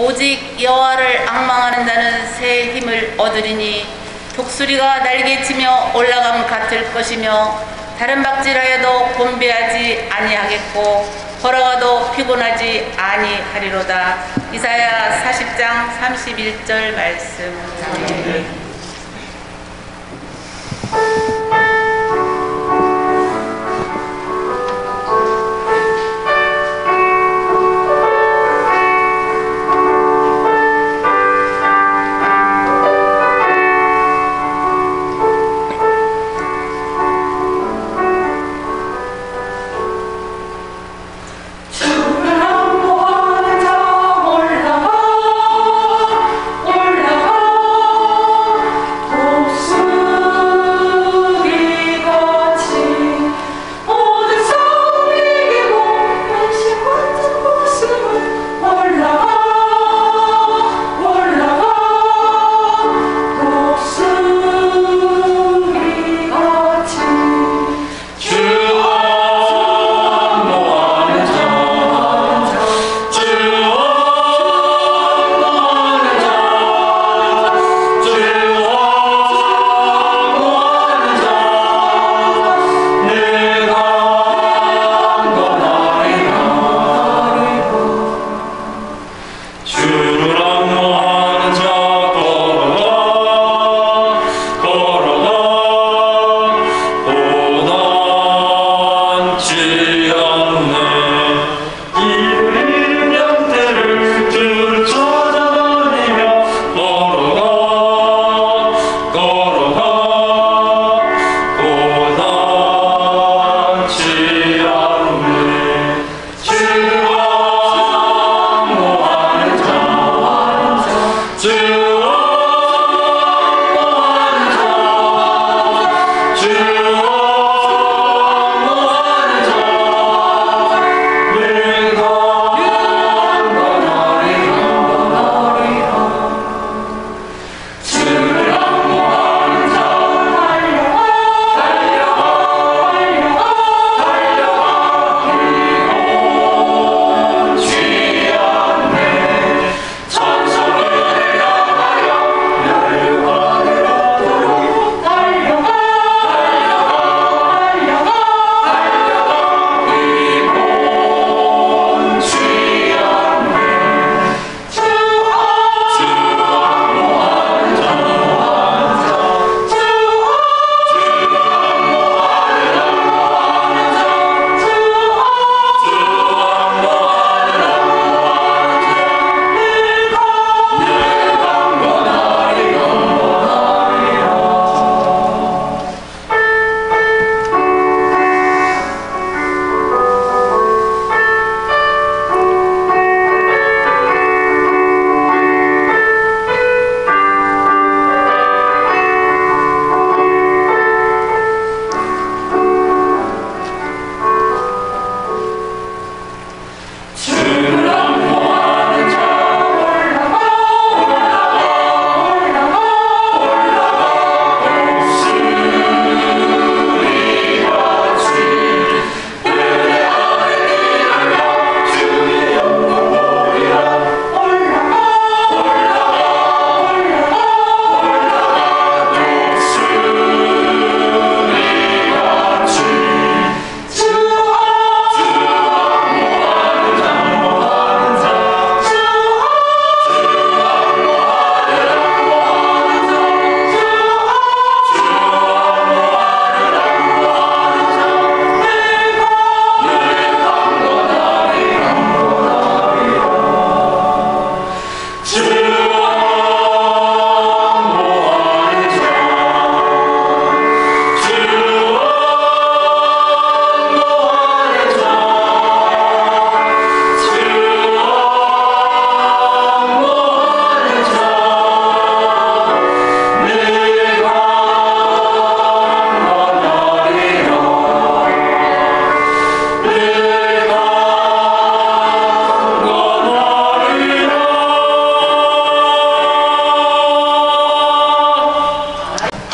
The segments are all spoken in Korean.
오직 여호와를 앙망하는 자는 새 힘을 얻으리니 독수리가 날개치며 올라감 같을 것이며 다른 박질하여도 곤배하지 아니하겠고 걸어가도 피곤하지 아니하리로다. 이사야 40장 31절 말씀. 아멘.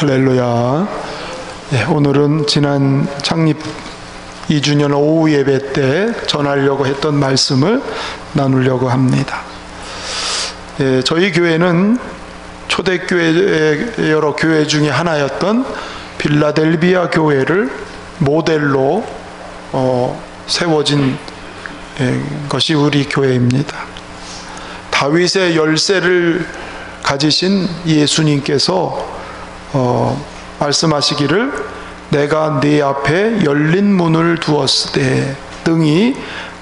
할렐루야. 네, 오늘은 지난 창립 2주년 오후 예배 때 전하려고 했던 말씀을 나누려고 합니다. 저희 교회는 초대교회의 여러 교회 중에 하나였던 빌라델비아 교회를 모델로 세워진 것이 우리 교회입니다. 다윗의 열쇠를 가지신 예수님께서 말씀하시기를 내가 네 앞에 열린 문을 두었으되 등이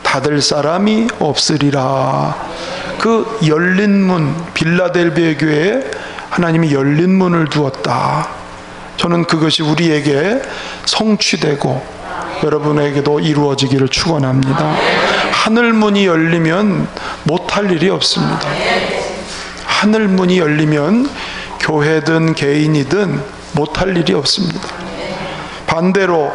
닫을 사람이 없으리라. 그 열린 문, 빌라델비아 교회에 하나님이 열린 문을 두었다. 저는 그것이 우리에게 성취되고 여러분에게도 이루어지기를 축원합니다. 하늘 문이 열리면 못할 일이 없습니다. 하늘 문이 열리면 교회든 개인이든 못할 일이 없습니다. 반대로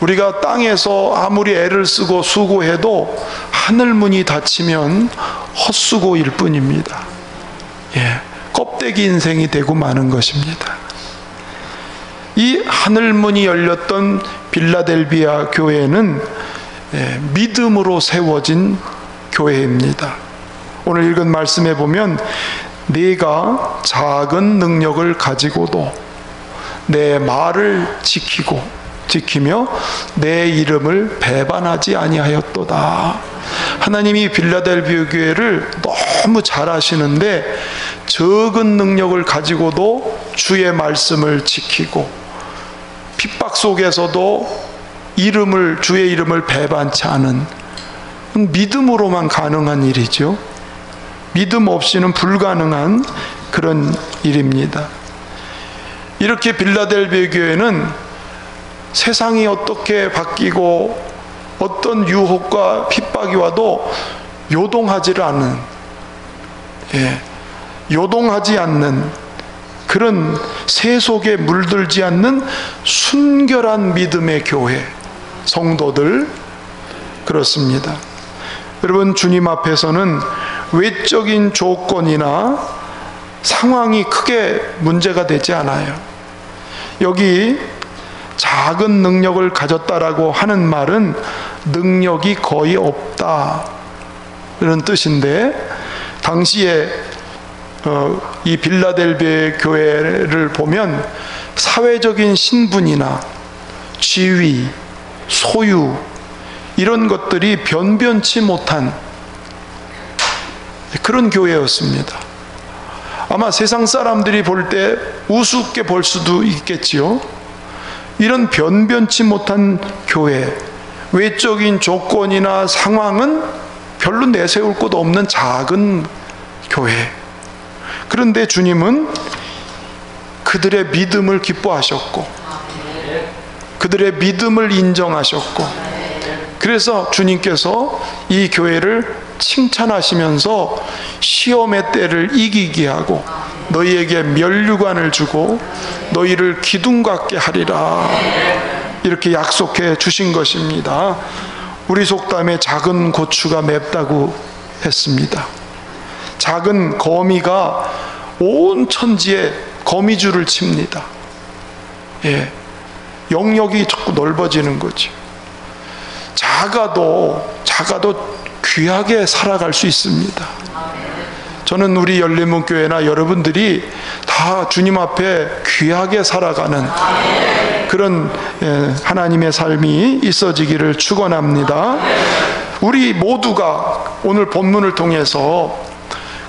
우리가 땅에서 아무리 애를 쓰고 수고해도 하늘 문이 닫히면 헛수고일 뿐입니다. 껍데기 인생이 되고 마는 것입니다. 이 하늘 문이 열렸던 빌라델비아 교회는 믿음으로 세워진 교회입니다. 오늘 읽은 말씀에 보면 네가 작은 능력을 가지고도 내 말을 지키며 내 이름을 배반하지 아니하였도다. 하나님이 빌라델비아 교회를 너무 잘 아시는데 적은 능력을 가지고도 주의 말씀을 지키고 핍박 속에서도 주의 이름을 배반치 않은, 믿음으로만 가능한 일이죠. 믿음 없이는 불가능한 그런 일입니다. 이렇게 빌라델비아 교회는 세상이 어떻게 바뀌고 어떤 유혹과 핍박이 와도 요동하지 않는 그런 새 속에 물들지 않는 순결한 믿음의 교회, 성도들, 그렇습니다. 여러분, 주님 앞에서는 외적인 조건이나 상황이 크게 문제가 되지 않아요. 여기 작은 능력을 가졌다라고 하는 말은 능력이 거의 없다 이런 뜻인데, 당시에 이 빌라델비아 교회를 보면 사회적인 신분이나 지위, 소유 이런 것들이 변변치 못한 그런 교회였습니다. 아마 세상 사람들이 볼 때 우습게 볼 수도 있겠지요. 이런 변변치 못한 교회, 외적인 조건이나 상황은 별로 내세울 곳 없는 작은 교회. 그런데 주님은 그들의 믿음을 기뻐하셨고 그들의 믿음을 인정하셨고, 그래서 주님께서 이 교회를 칭찬하시면서 시험의 때를 이기게 하고 너희에게 면류관을 주고 너희를 기둥 같게 하리라, 이렇게 약속해 주신 것입니다. 우리 속담에 작은 고추가 맵다고 했습니다. 작은 거미가 온 천지에 거미줄을 칩니다. 영역이 자꾸 넓어지는 거지. 작아도 귀하게 살아갈 수 있습니다. 저는 우리 열린문교회나 여러분들이 다 주님 앞에 귀하게 살아가는 그런 하나님의 삶이 있어지기를 축원합니다. 우리 모두가 오늘 본문을 통해서,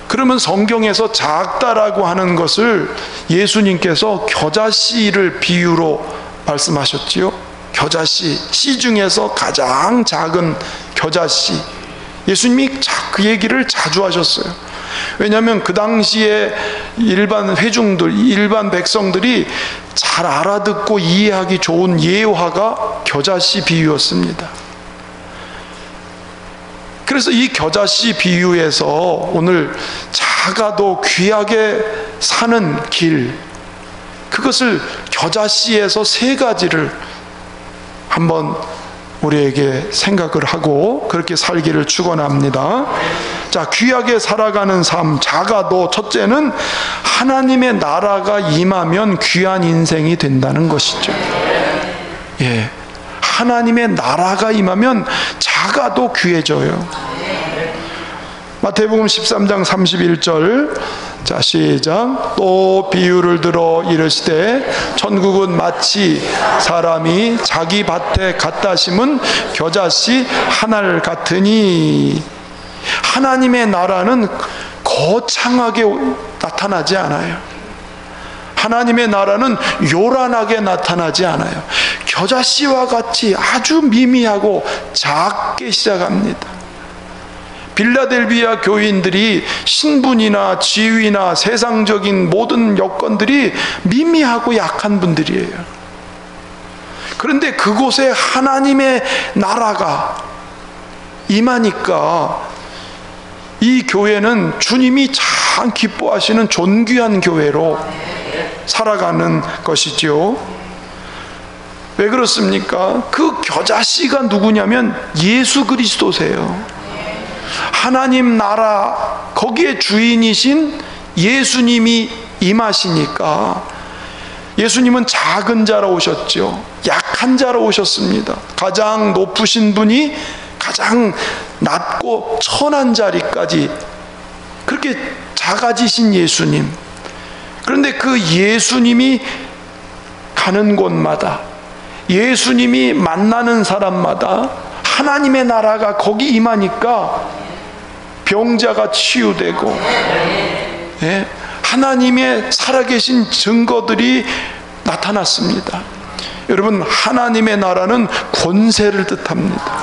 그러면 성경에서 작다라고 하는 것을 예수님께서 겨자씨를 비유로 말씀하셨지요. 겨자씨, 씨 중에서 가장 작은 겨자씨. 예수님이 그 얘기를 자주 하셨어요. 왜냐하면 그 당시에 일반 회중들, 일반 백성들이 잘 알아듣고 이해하기 좋은 예화가 겨자씨 비유였습니다. 그래서 이 겨자씨 비유에서 오늘 작아도 귀하게 사는 길, 그것을 겨자씨에서 세 가지를 한번 우리에게 생각을 하고 그렇게 살기를 축원합니다. 자, 귀하게 살아가는 삶, 작아도 첫째는 하나님의 나라가 임하면 귀한 인생이 된다는 것이죠. 하나님의 나라가 임하면 작아도 귀해져요. 마태복음 13장 31절, 자 시작. 또 비유를 들어 이르시되 천국은 마치 사람이 자기 밭에 갖다 심은 겨자씨 하나를 같으니. 하나님의 나라는 거창하게 나타나지 않아요. 하나님의 나라는 요란하게 나타나지 않아요. 겨자씨와 같이 아주 미미하고 작게 시작합니다. 빌라델비아 교인들이 신분이나 지위나 세상적인 모든 여건들이 미미하고 약한 분들이에요. 그런데 그곳에 하나님의 나라가 임하니까 이 교회는 주님이 참 기뻐하시는 존귀한 교회로 살아가는 것이죠. 왜 그렇습니까? 그 겨자씨가 누구냐면 예수 그리스도세요. 하나님 나라, 거기에 주인이신 예수님이 임하시니까. 예수님은 작은 자로 오셨죠. 약한 자로 오셨습니다. 가장 높으신 분이 가장 낮고 천한 자리까지 그렇게 작아지신 예수님. 그런데 그 예수님이 가는 곳마다, 예수님이 만나는 사람마다 하나님의 나라가 거기 임하니까 병자가 치유되고, 예, 하나님의 살아계신 증거들이 나타났습니다. 여러분, 하나님의 나라는 권세를 뜻합니다.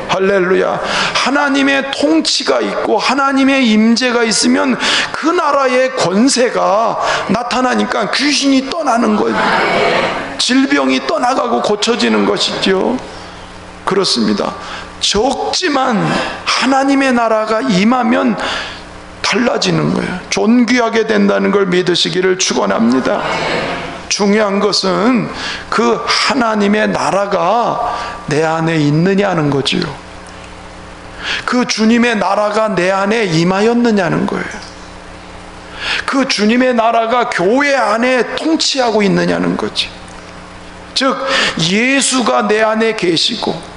할렐루야. 하나님의 통치가 있고 하나님의 임재가 있으면 그 나라의 권세가 나타나니까 귀신이 떠나는 거예요. 질병이 떠나가고 고쳐지는 것이죠. 그렇습니다. 적지만 하나님의 나라가 임하면 달라지는 거예요. 존귀하게 된다는 걸 믿으시기를 축원합니다. 중요한 것은 그 하나님의 나라가 내 안에 있느냐는 거지요. 그 주님의 나라가 내 안에 임하였느냐는 거예요. 그 주님의 나라가 교회 안에 통치하고 있느냐는 거지. 즉 예수가 내 안에 계시고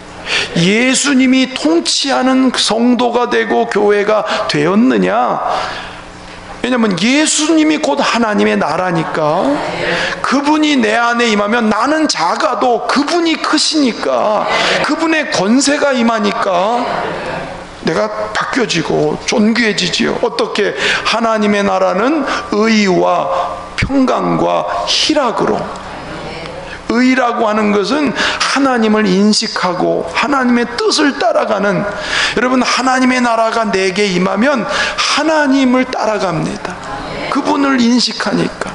예수님이 통치하는 성도가 되고 교회가 되었느냐. 왜냐하면 예수님이 곧 하나님의 나라니까. 그분이 내 안에 임하면 나는 작아도 그분이 크시니까, 그분의 권세가 임하니까 내가 바뀌어지고 존귀해지지요. 어떻게? 하나님의 나라는 의와 평강과 희락으로. 의라고 하는 것은 하나님을 인식하고 하나님의 뜻을 따라가는, 여러분 하나님의 나라가 내게 임하면 하나님을 따라갑니다. 그분을 인식하니까.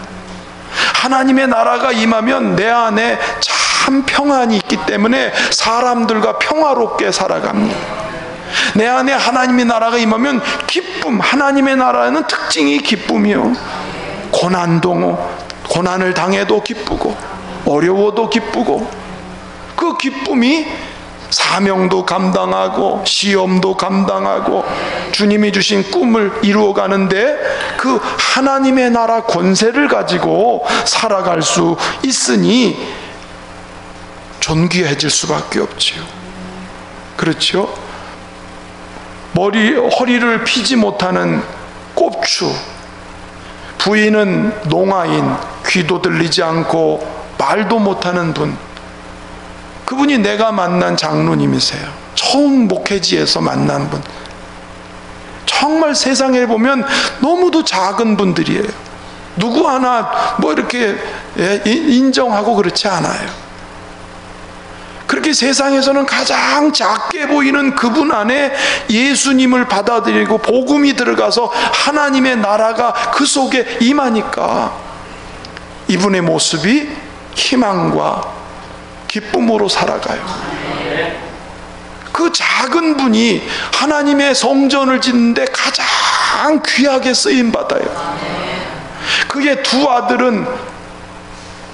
하나님의 나라가 임하면 내 안에 참 평안이 있기 때문에 사람들과 평화롭게 살아갑니다. 내 안에 하나님의 나라가 임하면 기쁨, 하나님의 나라는 특징이 기쁨이요. 고난을 당해도 기쁘고 어려워도 기쁘고, 그 기쁨이 사명도 감당하고 시험도 감당하고 주님이 주신 꿈을 이루어가는데 그 하나님의 나라 권세를 가지고 살아갈 수 있으니 존귀해질 수밖에 없지요. 그렇죠? 허리를 피지 못하는 꼽추, 부인은 농아인, 귀도 들리지 않고 말도 못하는 분, 그분이 내가 만난 장로님이세요. 처음 목회지에서 만난 분. 정말 세상에 보면 너무도 작은 분들이에요. 누구 하나 뭐 이렇게 인정하고 그렇지 않아요. 그렇게 세상에서는 가장 작게 보이는 그분 안에 예수님을 받아들이고 복음이 들어가서 하나님의 나라가 그 속에 임하니까 이분의 모습이 희망과 기쁨으로 살아가요. 그 작은 분이 하나님의 성전을 짓는데 가장 귀하게 쓰임받아요. 그의 두 아들은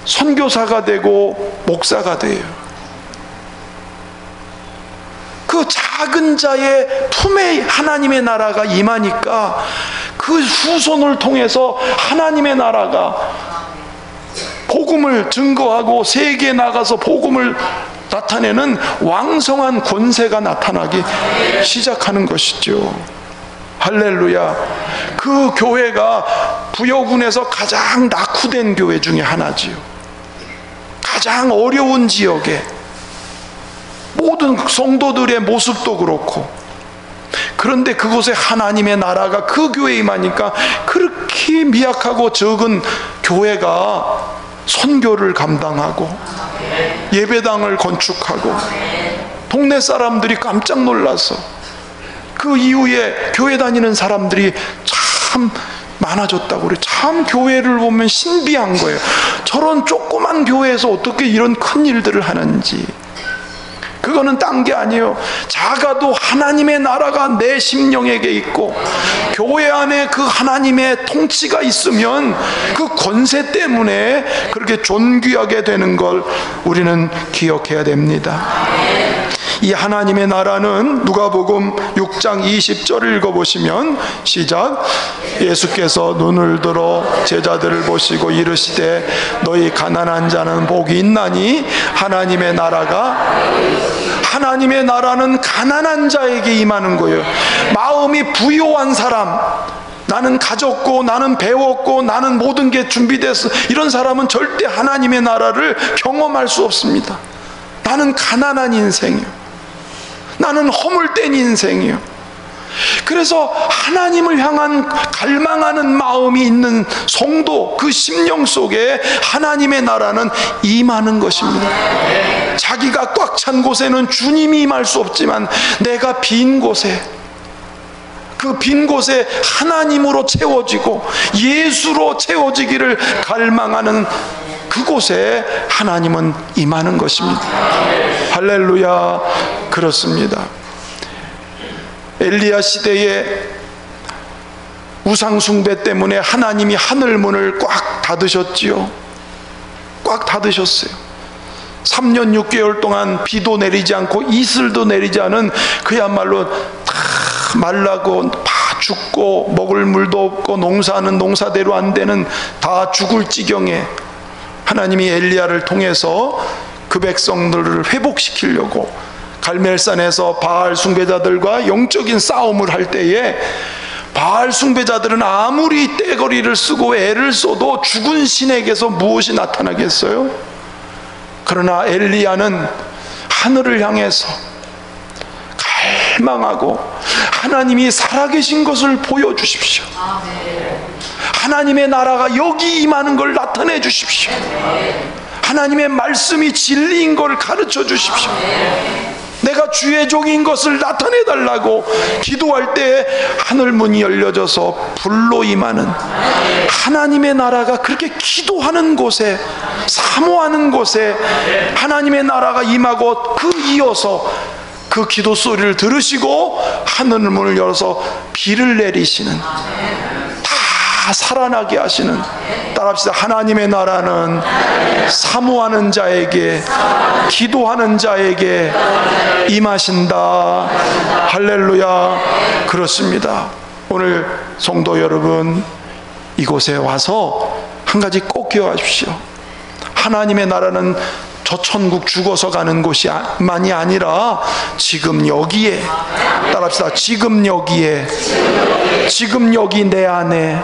선교사가 되고 목사가 돼요. 그 작은 자의 품에 하나님의 나라가 임하니까 그 후손을 통해서 하나님의 나라가 복음을 증거하고 세계에 나가서 복음을 나타내는 왕성한 권세가 나타나기 시작하는 것이죠. 할렐루야. 그 교회가 부여군에서 가장 낙후된 교회 중에 하나지요. 가장 어려운 지역에 모든 성도들의 모습도 그렇고, 그런데 그곳에 하나님의 나라가 그 교회에 임하니까 그렇게 미약하고 적은 교회가 선교를 감당하고 예배당을 건축하고 동네 사람들이 깜짝 놀라서 그 이후에 교회 다니는 사람들이 참 많아졌다고 그래요. 참 교회를 보면 신비한 거예요. 저런 조그만 교회에서 어떻게 이런 큰 일들을 하는지. 그거는 딴 게 아니에요. 작아도 하나님의 나라가 내 심령에게 있고 교회 안에 그 하나님의 통치가 있으면 그 권세 때문에 그렇게 존귀하게 되는 걸 우리는 기억해야 됩니다. 이 하나님의 나라는 누가복음 6장 20절을 읽어보시면 시작. 예수께서 눈을 들어 제자들을 보시고 이르시되 너희 가난한 자는 복이 있나니 하나님의 나라는 가난한 자에게 임하는 거예요. 마음이 부요한 사람, 나는 가졌고 나는 배웠고 나는 모든 게 준비됐어, 이런 사람은 절대 하나님의 나라를 경험할 수 없습니다. 나는 가난한 인생이요, 나는 허물된 인생이요. 그래서 하나님을 향한 갈망하는 마음이 있는 성도, 그 심령 속에 하나님의 나라는 임하는 것입니다. 자기가 꽉 찬 곳에는 주님이 임할 수 없지만 내가 빈 곳에, 그 빈 곳에 하나님으로 채워지고 예수로 채워지기를 갈망하는 그곳에 하나님은 임하는 것입니다. 할렐루야. 그렇습니다. 엘리야 시대에 우상 숭배 때문에 하나님이 하늘 문을 꽉 닫으셨지요. 꽉 닫으셨어요. 3년 6개월 동안 비도 내리지 않고 이슬도 내리지 않은, 그야말로 다 말라고 다 죽고 먹을 물도 없고 농사는 농사대로 안 되는, 다 죽을 지경에 하나님이 엘리야를 통해서 그 백성들을 회복시키려고 갈멜산에서 바알 숭배자들과 영적인 싸움을 할 때에, 바알 숭배자들은 아무리 떼거리를 쓰고 애를 써도 죽은 신에게서 무엇이 나타나겠어요? 그러나 엘리야는 하늘을 향해서 갈망하고 하나님이 살아계신 것을 보여주십시오. 하나님의 나라가 여기 임하는 걸 나타내 주십시오. 하나님의 말씀이 진리인 걸 가르쳐 주십시오. 내가 주의 종인 것을 나타내 달라고 기도할 때 하늘 문이 열려져서 불로 임하는 하나님의 나라가, 그렇게 기도하는 곳에, 사모하는 곳에 하나님의 나라가 임하고, 그 이어서 그 기도 소리를 들으시고 하늘 문을 열어서 비를 내리시는, 다 살아나게 하시는. 따라합시다. 하나님의 나라는 사모하는 자에게, 기도하는 자에게 임하신다. 할렐루야. 그렇습니다. 오늘 성도 여러분, 이곳에 와서 한 가지 꼭 기억하십시오. 하나님의 나라는 저 천국 죽어서 가는 곳이만이 아니라 지금 여기에, 따라합시다. 지금 여기에, 지금 여기 내 안에,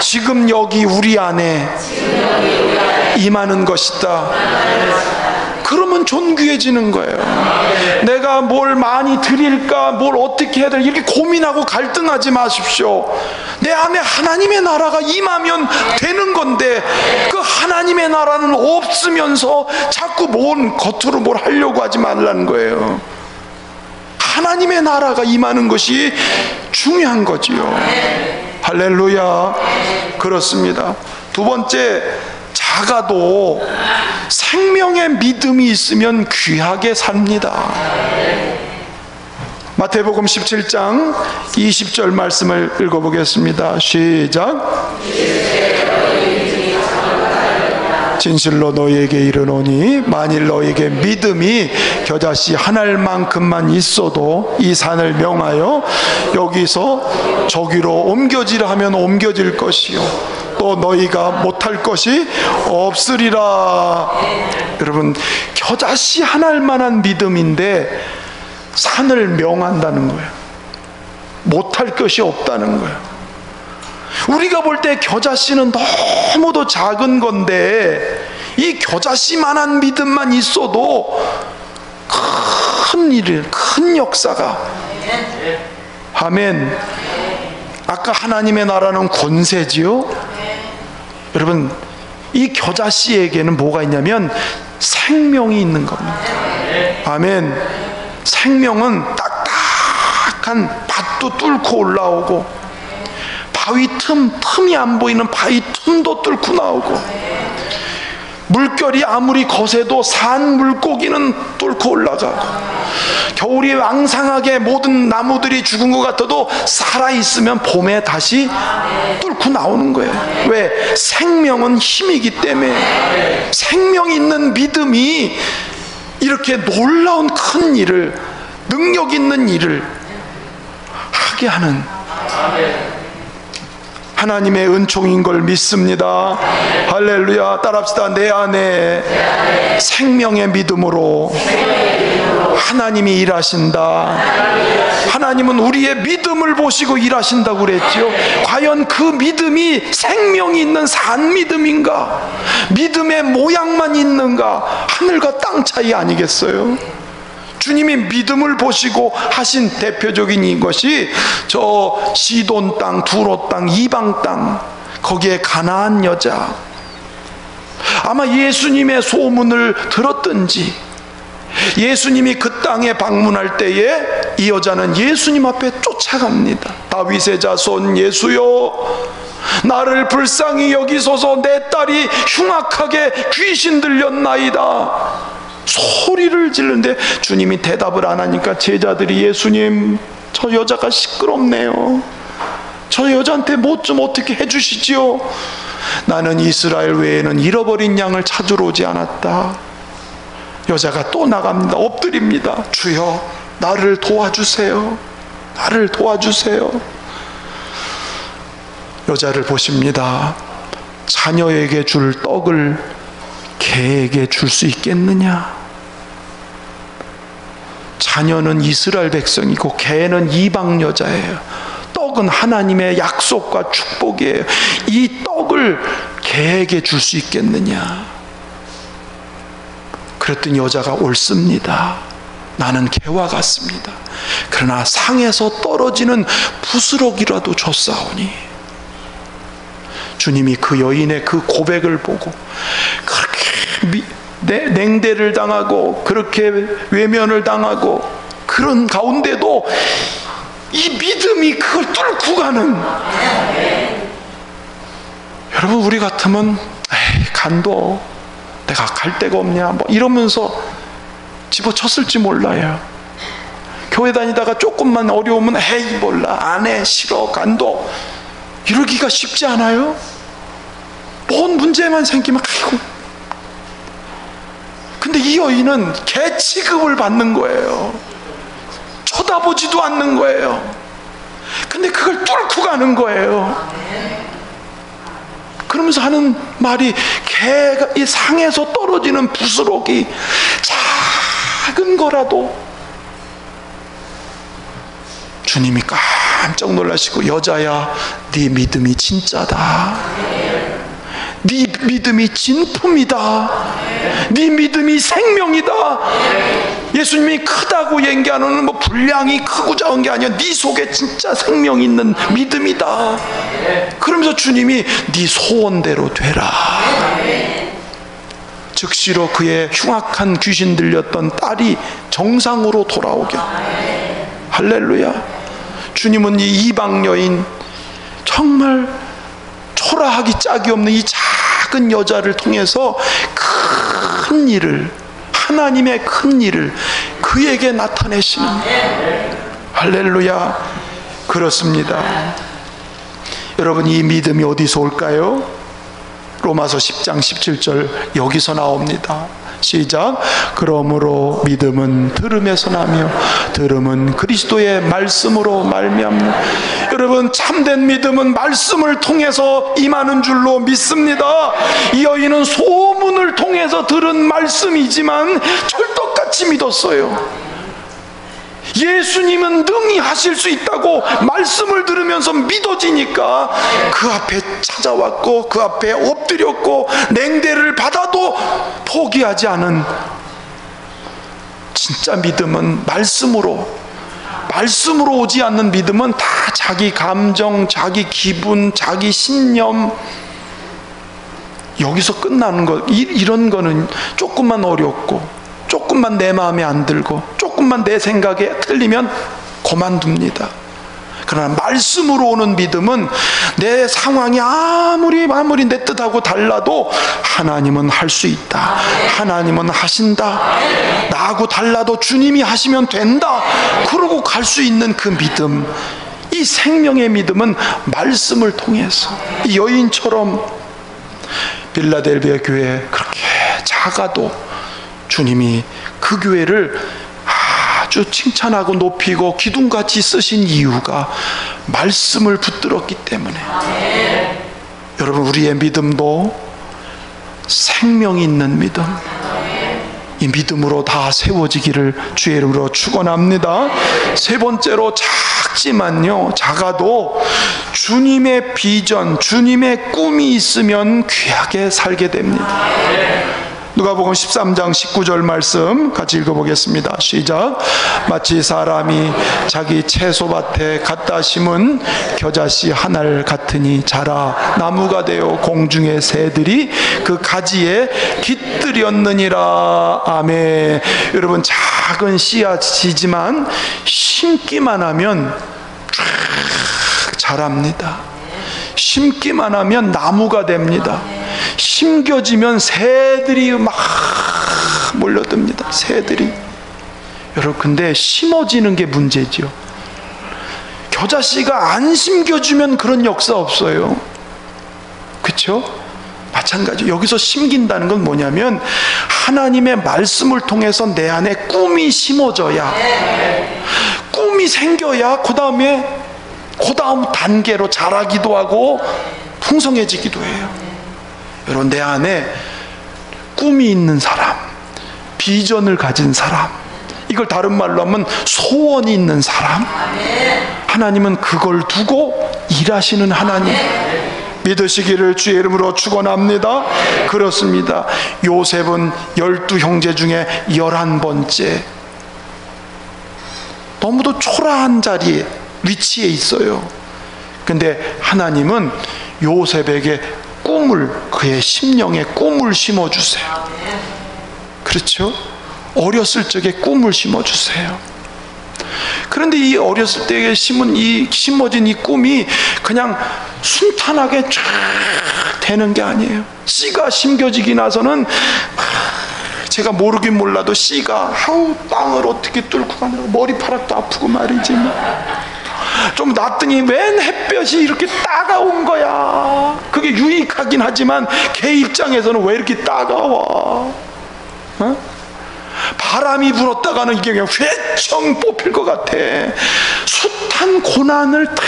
지금 여기 우리 안에 임하는 것이다. 그러면 존귀해지는 거예요. 내가 뭘 많이 드릴까, 뭘 어떻게 해야 될까, 이렇게 고민하고 갈등하지 마십시오. 내 안에 하나님의 나라가 임하면 되는 건데, 그 하나님의 나라는 없으면서 자꾸 겉으로 뭘 하려고 하지 말라는 거예요. 하나님의 나라가 임하는 것이 중요한 거지요. 할렐루야. 그렇습니다. 두 번째, 작아도 생명의 믿음이 있으면 귀하게 삽니다. 마태복음 17장 20절 말씀을 읽어보겠습니다. 시작. 진실로 너희에게 이르노니 만일 너희에게 믿음이 겨자씨 한 알만큼만 있어도 이 산을 명하여 여기서 저기로 옮겨지라 하면 옮겨질 것이요 또 너희가 못할 것이 없으리라. 여러분, 겨자씨 한 알만한 믿음인데 산을 명한다는 거예요. 못할 것이 없다는 거예요. 우리가 볼 때 겨자씨는 너무도 작은 건데 이 겨자씨만한 믿음만 있어도 큰 일을, 큰 역사가. 아멘. 아까 하나님의 나라는 권세지요. 여러분, 이 겨자씨에게는 뭐가 있냐면 생명이 있는 겁니다. 아멘. 생명은 딱딱한 밭도 뚫고 올라오고, 바위 틈이 안 보이는 바위 틈도 뚫고 나오고, 물결이 아무리 거세도 산 물고기는 뚫고 올라가고, 겨울이 왕성하게 모든 나무들이 죽은 것 같아도 살아있으면 봄에 다시 뚫고 나오는 거예요. 왜? 생명은 힘이기 때문에. 생명 있는 믿음이 이렇게 놀라운 큰 일을, 능력 있는 일을 하게 하는 하나님의 은총인 걸 믿습니다. 할렐루야. 따라합시다. 내 안에 생명의 믿음으로 하나님이 일하신다. 하나님은 우리의 믿음을 보시고 일하신다고 그랬죠. 과연 그 믿음이 생명이 있는 산 믿음인가? 믿음의 모양만 있는가? 하늘과 땅 차이 아니겠어요? 주님이 믿음을 보시고 하신 대표적인 이것이 저 시돈 땅, 두로 땅, 이방 땅, 거기에 가나안 여자. 아마 예수님의 소문을 들었든지 예수님이 그 땅에 방문할 때에 이 여자는 예수님 앞에 쫓아갑니다. 다윗의 자손 예수여, 나를 불쌍히 여기소서. 내 딸이 흉악하게 귀신 들렸나이다. 소리를 지르는데 주님이 대답을 안 하니까 제자들이, 예수님, 저 여자가 시끄럽네요. 저 여자한테 뭐 좀 어떻게 해주시지요? 나는 이스라엘 외에는 잃어버린 양을 찾으러 오지 않았다. 여자가 또 나갑니다. 엎드립니다. 주여, 나를 도와주세요. 나를 도와주세요. 여자를 보십니다. 자녀에게 줄 떡을 개에게 줄 수 있겠느냐? 자녀는 이스라엘 백성이고 개는 이방 여자예요. 떡은 하나님의 약속과 축복이에요. 이 떡을 개에게 줄 수 있겠느냐? 그랬더니 여자가 옳습니다. 나는 개와 같습니다. 그러나 상에서 떨어지는 부스럭이라도 줬사오니. 주님이 그 여인의 그 고백을 보고 그렇게 냉대를 당하고 그렇게 외면을 당하고 그런 가운데도 이 믿음이 그걸 뚫고 가는. 여러분, 우리 같으면 에이, 간도 내가 갈 데가 없냐 뭐 이러면서 집어쳤을지 몰라요. 교회 다니다가 조금만 어려우면 에이 몰라, 안 해, 싫어, 간도 이러기가 쉽지 않아요? 뭔 문제만 생기면 아이고. 근데 이 여인은 개 취급을 받는 거예요. 쳐다보지도 않는 거예요. 근데 그걸 뚫고 가는 거예요. 그러면서 하는 말이, 개가 이 상에서 떨어지는 부스럭이 작은 거라도 주님이 깜짝 놀라시고, 여자야, 네 믿음이 진짜다. 네 믿음이 진품이다. 네 믿음이 생명이다. 예수님이 크다고 얘기하는 뭐 분량이 크고 작은 게 아니야. 네 속에 진짜 생명 있는 믿음이다. 그러면서 주님이 네 소원대로 되라. 즉시로 그의 흉악한 귀신 들렸던 딸이 정상으로 돌아오게. 할렐루야. 주님은 이 이방 여인, 정말 초라하기 짝이 없는 이 작은 여자를 통해서 큰 일을, 하나님의 큰 일을 그에게 나타내시는. 할렐루야. 그렇습니다. 여러분, 이 믿음이 어디서 올까요? 로마서 10장 17절 여기서 나옵니다. 시작. 그러므로 믿음은 들음에서 나며 들음은 그리스도의 말씀으로 말미암는. 여러분, 참된 믿음은 말씀을 통해서 임하는 줄로 믿습니다. 이 여인은 소문을 통해서 들은 말씀이지만 철떡같이 믿었어요. 예수님은 능히 하실 수 있다고 말씀을 들으면서 믿어지니까 그 앞에 찾아왔고 그 앞에 엎드렸고 냉대를 받아도 포기하지 않은, 진짜 믿음은 말씀으로 오지 않는 믿음은 다 자기 감정, 자기 기분, 자기 신념, 여기서 끝나는 것. 이런 거는 조금만 어렵고, 조금만 내 마음에 안 들고, 조금만 내 생각에 틀리면 그만둡니다. 그러나 말씀으로 오는 믿음은 내 상황이 아무리 내 뜻하고 달라도 하나님은 할 수 있다, 하나님은 하신다, 나하고 달라도 주님이 하시면 된다, 그러고 갈 수 있는 그 믿음, 이 생명의 믿음은 말씀을 통해서, 이 여인처럼 빌라델비아 교회 그렇게 작아도 주님이 그 교회를 아주 칭찬하고 높이고 기둥같이 쓰신 이유가 말씀을 붙들었기 때문에. 여러분, 우리의 믿음도 생명이 있는 믿음, 이 믿음으로 다 세워지기를 주의 이름으로 축원합니다. 세 번째로, 작지만요, 작아도 주님의 비전, 주님의 꿈이 있으면 귀하게 살게 됩니다. 누가복음 13장 19절 말씀 같이 읽어보겠습니다. 시작. 마치 사람이 자기 채소밭에 갖다 심은 겨자씨 한 알 같으니 자라 나무가 되어 공중의 새들이 그 가지에 깃들였느니라. 아멘. 여러분, 작은 씨앗이지만 심기만 하면 쫙 자랍니다. 심기만 하면 나무가 됩니다. 심겨지면 새들이 막 몰려듭니다. 새들이. 여러분, 근데 심어지는 게 문제죠. 겨자씨가 안 심겨주면 그런 역사 없어요. 그렇죠? 마찬가지. 여기서 심긴다는 건 뭐냐면 하나님의 말씀을 통해서 내 안에 꿈이 심어져야, 꿈이 생겨야 그 다음 단계로 자라기도 하고 풍성해지기도 해요. 여러분, 내 안에 꿈이 있는 사람, 비전을 가진 사람, 이걸 다른 말로 하면 소원이 있는 사람, 하나님은 그걸 두고 일하시는 하나님 믿으시기를 주의 이름으로 축원합니다. 그렇습니다. 요셉은 12형제 중에 11번째, 너무도 초라한 자리에 위치에 있어요. 근데 하나님은 요셉에게 그의 심령에 꿈을 심어주세요. 그렇죠? 어렸을 적에 꿈을 심어주세요. 그런데 이 어렸을 때에 심어진 이 꿈이 그냥 순탄하게 쫙 되는 게 아니에요. 씨가 심겨지기 나서는 제가 모르긴 몰라도 씨가 땅을 어떻게 뚫고 가느라고 머리카락도 아프고 말이지. 좀 놨더니 웬 햇볕이 이렇게 따가운 거야. 그게 유익하긴 하지만 걔 입장에서는 왜 이렇게 따가워? 바람이 불었다가는 이게 그냥 회청 뽑힐 것 같아. 숱한 고난을 다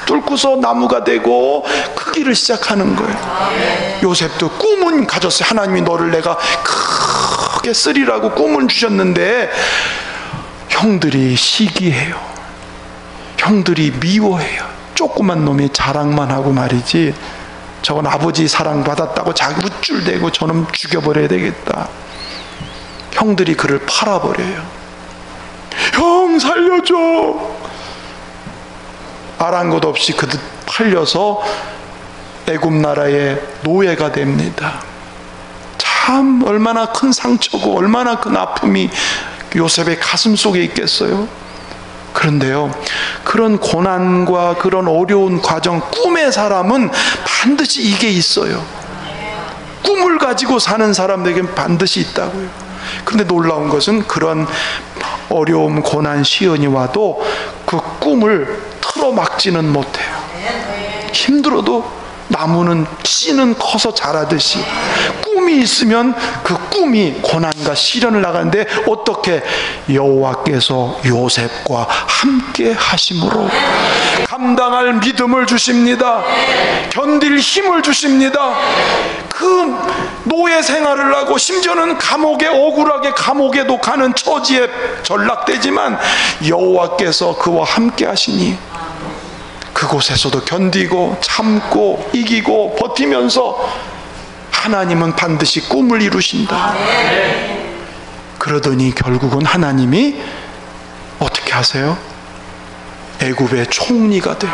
뚫고서 나무가 되고 크기를 시작하는 거예요. 요셉도 꿈은 가졌어요. 하나님이 너를 내가 크게 쓰리라고 꿈을 주셨는데 형들이 시기해요. 형들이 미워해요. 조그만 놈이 자랑만 하고 말이지, 저건 아버지 사랑받았다고 자기 우쭐대고 저놈 죽여버려야 되겠다. 형들이 그를 팔아버려요. 형 살려줘. 아랑곳 없이 그들 팔려서 애굽 나라의 노예가 됩니다. 참 얼마나 큰 상처고 얼마나 큰 아픔이 요셉의 가슴 속에 있겠어요. 그런데요, 그런 고난과 그런 어려운 과정, 꿈의 사람은 반드시 이게 있어요. 꿈을 가지고 사는 사람들에게는 반드시 있다고요. 그런데 놀라운 것은 그런 어려움, 고난, 시련이 와도 그 꿈을 틀어막지는 못해요. 힘들어도 나무는 씨는 커서 자라듯이 꿈이 있으면 그 꿈이 고난과 시련을 나가는데 어떻게? 여호와께서 요셉과 함께 하심으로 감당할 믿음을 주십니다. 견딜 힘을 주십니다. 그 그 노예 생활을 하고 심지어는 감옥에, 억울하게 감옥에도 가는 처지에 전락되지만 여호와께서 그와 함께 하시니 그곳에서도 견디고 참고 이기고 버티면서 하나님은 반드시 꿈을 이루신다. 그러더니 결국은 하나님이 어떻게 하세요? 애굽의 총리가 돼요.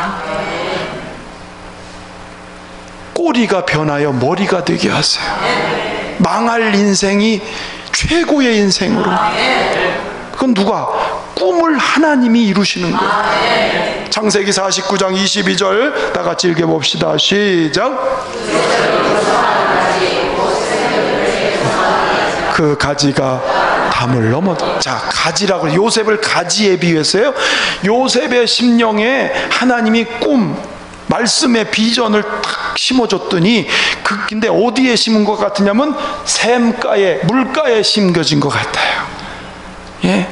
꼬리가 변하여 머리가 되게 하세요. 망할 인생이 최고의 인생으로. 그건 누가? 꿈을 하나님이 이루시는 거예요. 창세기 49장 22절 다 같이 읽어봅시다. 시작. 그 가지가 담을 넘어다. 자, 가지라고, 요셉을 가지에 비유했어요. 요셉의 심령에 하나님이 꿈, 말씀의 비전을 탁 심어줬더니 근데 어디에 심은 것 같으냐면 샘가에, 물가에 심겨진 것 같아요. 예.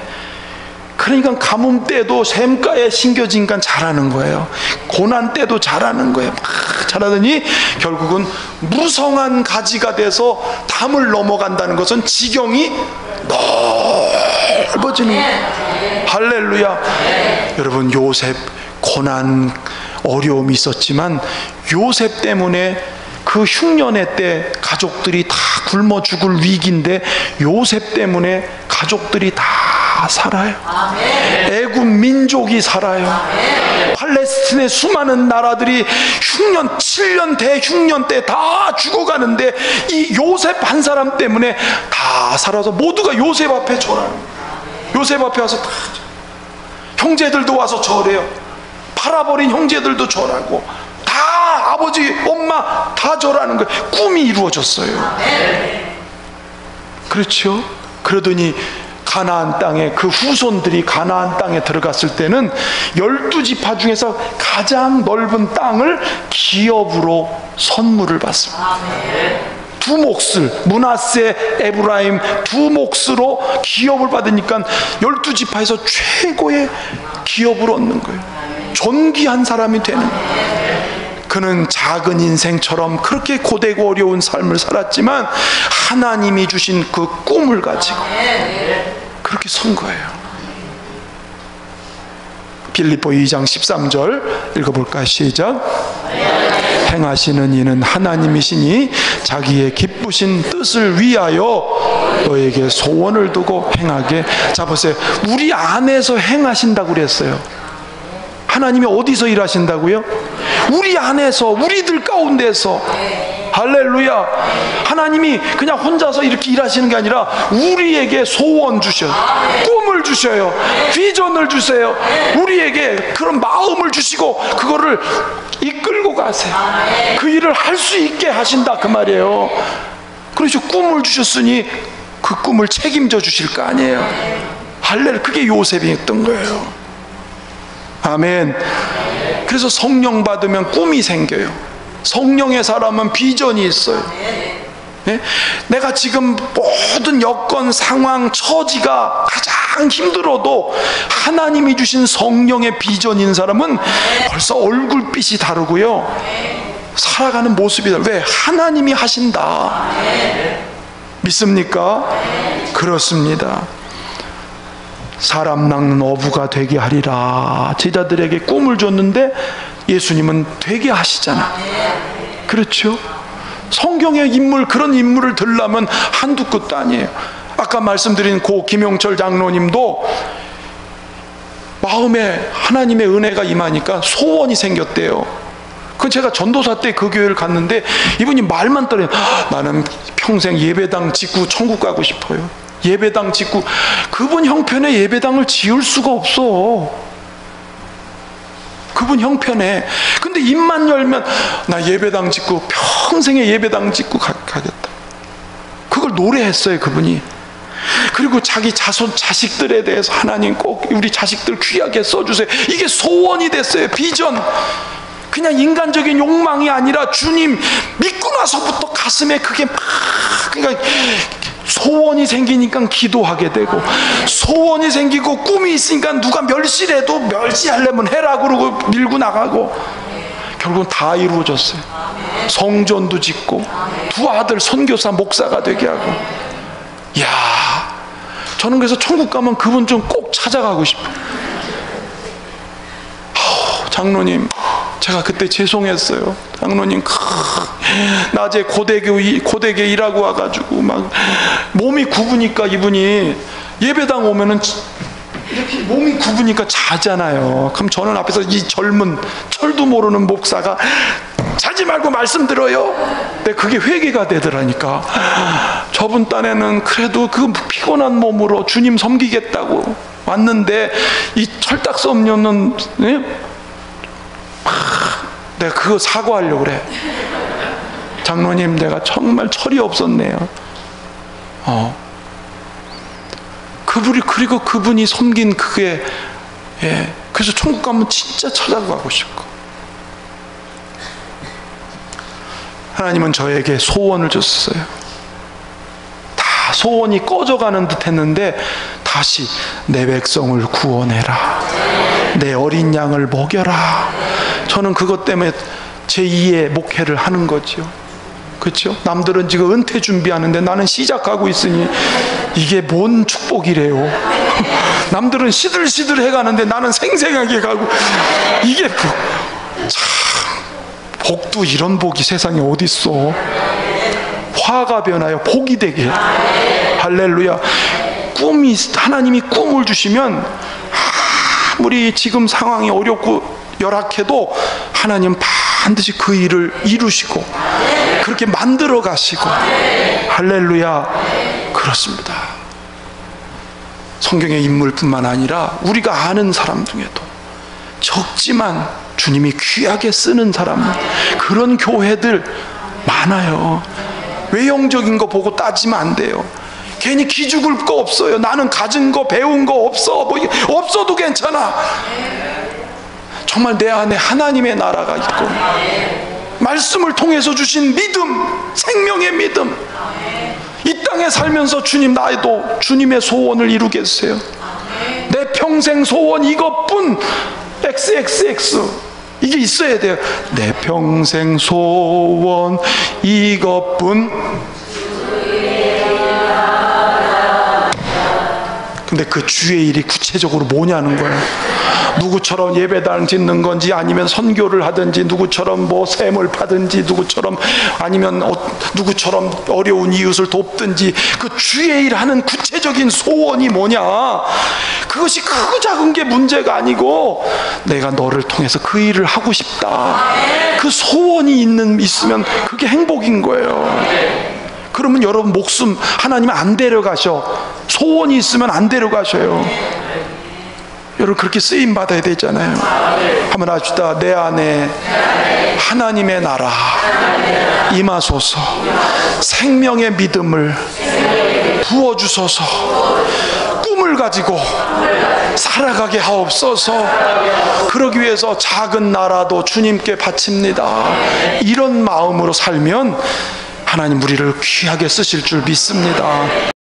그러니까 가뭄 때도 샘가에 심겨진니까 자라는 거예요. 고난 때도 자라는 거예요. 막 자라더니 결국은 무성한 가지가 돼서 담을 넘어간다는 것은 지경이 넓어지는 거예요. 할렐루야. 여러분, 요셉 고난 어려움이 있었지만 요셉 때문에 그 흉년의 때 가족들이 다 굶어 죽을 위기인데 요셉 때문에 가족들이 다 살아요. 애굽 민족이 살아요. 팔레스틴의 수많은 나라들이 흉년, 7년 대흉년 때 다 죽어가는데 이 요셉 한 사람 때문에 다 살아서 모두가 요셉 앞에 절하는 거예요. 요셉 앞에 와서 다 형제들도 와서 절해요. 팔아버린 형제들도 절하고 다 아버지, 엄마 다 절하는 거예요. 꿈이 이루어졌어요. 그렇죠? 그러더니 가나안 땅에, 그 후손들이 가나안 땅에 들어갔을 때는 12지파 중에서 가장 넓은 땅을 기업으로 선물을 받습니다. 두 몫을, 므낫세, 에브라임 두 몫으로 기업을 받으니까 12지파에서 최고의 기업을 얻는 거예요. 존귀한 사람이 되는 거예요. 그는 작은 인생처럼 그렇게 고되고 어려운 삶을 살았지만 하나님이 주신 그 꿈을 가지고 그렇게 선 거예요. 빌립보 2장 13절 읽어볼까요? 시작. 행하시는 이는 하나님이시니 자기의 기쁘신 뜻을 위하여 너에게 소원을 두고 행하게. 자, 보세요. 우리 안에서 행하신다고 그랬어요. 하나님이 어디서 일하신다고요? 우리 안에서, 우리들 가운데서. 할렐루야. 하나님이 그냥 혼자서 이렇게 일하시는 게 아니라 우리에게 소원 주셔요. 꿈을 주셔요. 비전을 주세요. 우리에게 그런 마음을 주시고 그거를 이끌고 가세요. 그 일을 할 수 있게 하신다, 그 말이에요. 그래서 꿈을 주셨으니 그 꿈을 책임져 주실 거 아니에요. 할렐루야. 그게 요셉이었던 거예요. 아멘. 그래서 성령 받으면 꿈이 생겨요. 성령의 사람은 비전이 있어요. 네? 내가 지금 모든 여건, 상황, 처지가 가장 힘들어도 하나님이 주신 성령의 비전인 사람은 벌써 얼굴빛이 다르고요, 살아가는 모습이 다르고. 왜? 하나님이 하신다. 믿습니까? 그렇습니다. 사람 낳는 어부가 되게 하리라. 제자들에게 꿈을 줬는데 예수님은 되게 하시잖아. 그렇죠? 성경의 인물, 그런 인물을 들려면 한두 끝도 아니에요. 아까 말씀드린 고 김용철 장로님도 마음에 하나님의 은혜가 임하니까 소원이 생겼대요. 그건 제가 전도사 때 그 교회를 갔는데 이분이 말만 떠요. 나는 평생 예배당 짓고 천국 가고 싶어요. 예배당 짓고. 그분 형편에 예배당을 지을 수가 없어. 그분 형편에. 근데 입만 열면 나 예배당 짓고 평생에 예배당 짓고 가겠다. 그걸 노래했어요, 그분이. 그리고 자기 자식들에 대해서 하나님 꼭 우리 자식들 귀하게 써주세요. 이게 소원이 됐어요. 비전. 그냥 인간적인 욕망이 아니라 주님 믿고 나서부터 가슴에 그게 막, 그러니까 소원이 생기니까 기도하게 되고, 소원이 생기고 꿈이 있으니까 누가 멸시해도 멸시하려면 해라 그러고 밀고 나가고, 결국은 다 이루어졌어요. 성전도 짓고 두 아들 선교사 목사가 되게 하고. 이야, 저는 그래서 천국 가면 그분 좀 꼭 찾아가고 싶어요. 장로님, 제가 그때 죄송했어요. 장로님, 낮에 고되게 일하고 와가지고 막 몸이 굽으니까 이분이 예배당 오면은 이렇게 몸이 굽으니까 자잖아요. 그럼 저는 앞에서 이 젊은 철도 모르는 목사가 자지 말고 말씀 들어요. 근데 그게 회개가 되더라니까. 저분 딴에는 그래도 그 피곤한 몸으로 주님 섬기겠다고 왔는데 이 철딱서 없는 내가 그거 사과하려고 그래. 장로님, 내가 정말 철이 없었네요. 그리고 그분이 섬긴 그게, 그래서 천국 가면 진짜 찾아가고 싶고. 하나님은 저에게 소원을 줬어요. 다 소원이 꺼져가는 듯 했는데 다시 내 백성을 구원해라, 내 어린 양을 먹여라. 저는 그것 때문에 제2의 목회를 하는 거죠. 그렇죠? 남들은 지금 은퇴 준비하는데 나는 시작하고 있으니 이게 뭔 축복이래요. 남들은 시들시들 해가는데 나는 생생하게 가고. 이게 참, 복도 이런 복이 세상에 어딨어. 화가 변하여 복이 되게. 할렐루야. 하나님이 꿈을 주시면 아무리 지금 상황이 어렵고 열악해도 하나님 반드시 그 일을 이루시고 그렇게 만들어 가시고. 할렐루야. 그렇습니다. 성경의 인물뿐만 아니라 우리가 아는 사람 중에도 적지만 주님이 귀하게 쓰는 사람, 그런 교회들 많아요. 외형적인 거 보고 따지면 안 돼요. 괜히 기죽을 거 없어요. 나는 가진 거 배운 거 없어. 뭐 없어도 괜찮아. 정말 내 안에 하나님의 나라가 있고 말씀을 통해서 주신 믿음, 생명의 믿음, 이 땅에 살면서 주님, 나도 주님의 소원을 이루겠어요. 내 평생 소원 이것뿐. XXX 이게 있어야 돼요. 내 평생 소원 이것뿐. 근데 그 주의 일이 구체적으로 뭐냐는 거예요. 누구처럼 예배당 짓는 건지, 아니면 선교를 하든지, 누구처럼 뭐 샘을 파든지, 누구처럼 아니면 누구처럼 어려운 이웃을 돕든지, 그 주의 일 하는 구체적인 소원이 뭐냐. 그것이 크고 작은 게 문제가 아니고 내가 너를 통해서 그 일을 하고 싶다, 그 소원이 있으면 그게 행복인 거예요. 그러면 여러분 목숨 하나님 안 데려가셔. 소원이 있으면 안 데려가셔요. 여러분 그렇게 쓰임 받아야 되잖아요. 한번 합시다. 내 안에 하나님의 나라 임하소서. 생명의 믿음을 부어주소서. 꿈을 가지고 살아가게 하옵소서. 그러기 위해서 작은 나라도 주님께 바칩니다. 이런 마음으로 살면 하나님 우리를 귀하게 쓰실 줄 믿습니다.